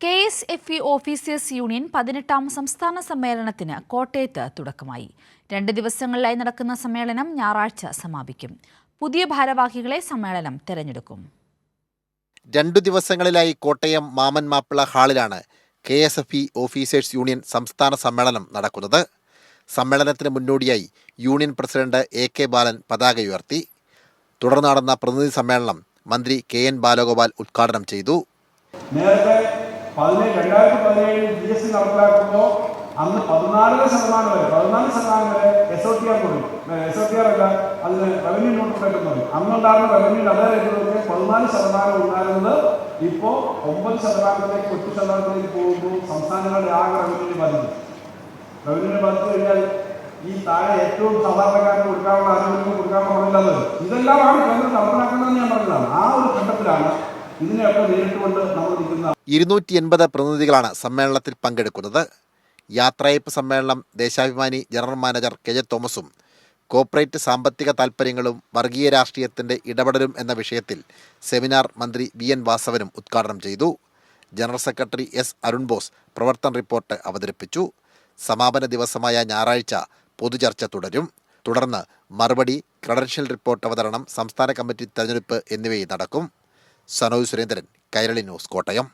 KSFE officers union 18ാം സംസ്ഥാന സമ്മേളനത്തിന് കോട്ടയത്ത് തുടക്കമായി. 2 ദിവസങ്ങളിലായി നടക്കുന്ന സമ്മേളനം ഞായറാഴ്ച സമാപിക്കും. പുതിയ ഭാരവാഹികളെ സമ്മേളനം തെരഞ്ഞെടുക്കും. 2 ദിവസങ്ങളിലായി കോട്ടയം മാമൻ മാപ്പിള ഹാളിലാണ് KSFE ഓഫീസേഴ്സ് യൂണിയൻ സംസ്ഥാന സമ്മേളനം നടക്കുന്നത്. സമ്മേളനത്തിന് മുന്നോടിയായി യൂണിയൻ പ്രസിഡന്റ് AK ബാലൻ പതാക ഉയർത്തി. തുടർന്ന് നടന്ന പ്രതിനിധി സമ്മേളനം മന്ത്രി KN ബാലഗോപാൽ ഉദ്ഘാടനം ചെയ്തു. നേരത്തെ 2017 GST നടപ്പിലാക്കുമ്പോൾ അന്ന് 14% വരെ SOTR കൊടുക്കും. SOTR അല്ല, അതിന് റവന്യൂ നോട്ടിഫൈഡ് എന്ന് പറയും. അന്നുണ്ടായിരുന്ന റവന്യൂ അതേ റേറ്റിലൊക്കെ 14% ഉണ്ടായിരുന്നത് ഇപ്പോൾ 9%, 8% പോകുമ്പോൾ സംസ്ഥാനങ്ങളുടെ ആകെ റവന്യൂവിനെ ബാധിക്കും. റവന്യൂവിനെ ബാധിച്ചു കഴിഞ്ഞാൽ ഈ താഴെ ഏറ്റവും സാധാരണക്കാരന് കൊടുക്കാനുള്ള ആനുകൂല്യം കൊടുക്കാൻ പാടില്ലാതെ ഇതെല്ലാമാണ് കേന്ദ്രം നടപ്പിലാക്കുന്നതെന്ന് ഞാൻ പറഞ്ഞതാണ്. ആ ഒരു ഘട്ടത്തിലാണ് ഇതിനെയൊക്കെ നേരിട്ടുകൊണ്ട് നമ്മൾ നിൽക്കുന്ന 280 പ്രതിനിധികളാണ് സമ്മേളനത്തിൽ പങ്കെടുക്കുന്നത്. യാത്രയയപ്പ് സമ്മേളനം ദേശാഭിമാനി ജനറൽ മാനേജർ KJ തോമസും കോർപ്പറേറ്റ് സാമ്പത്തിക താൽപ്പര്യങ്ങളും വർഗീയ രാഷ്ട്രീയത്തിന്റെ ഇടപെടലും എന്ന വിഷയത്തിൽ സെമിനാർ മന്ത്രി VN വാസവനും ഉദ്ഘാടനം ചെയ്തു. General secretary S Arun boss പ്രവർത്തന റിപ്പോർട്ട് അവതരിപ്പിച്ചു. സമാപന ദിവസമായ ഞായറാഴ്ച പൊതുചർച്ച തുടരും. തുടർന്ന് മറുപടി, ക്രെഡൻഷ്യൽ റിപ്പോർട്ട് അവതരണം, സംസ്ഥാന കമ്മിറ്റി തെരഞ്ഞെടുപ്പ് എന്നിവയും നടക്കും. സനോജ് സുരേന്ദ്രൻ, കൈരളി ന്യൂസ്, കോട്ടയം.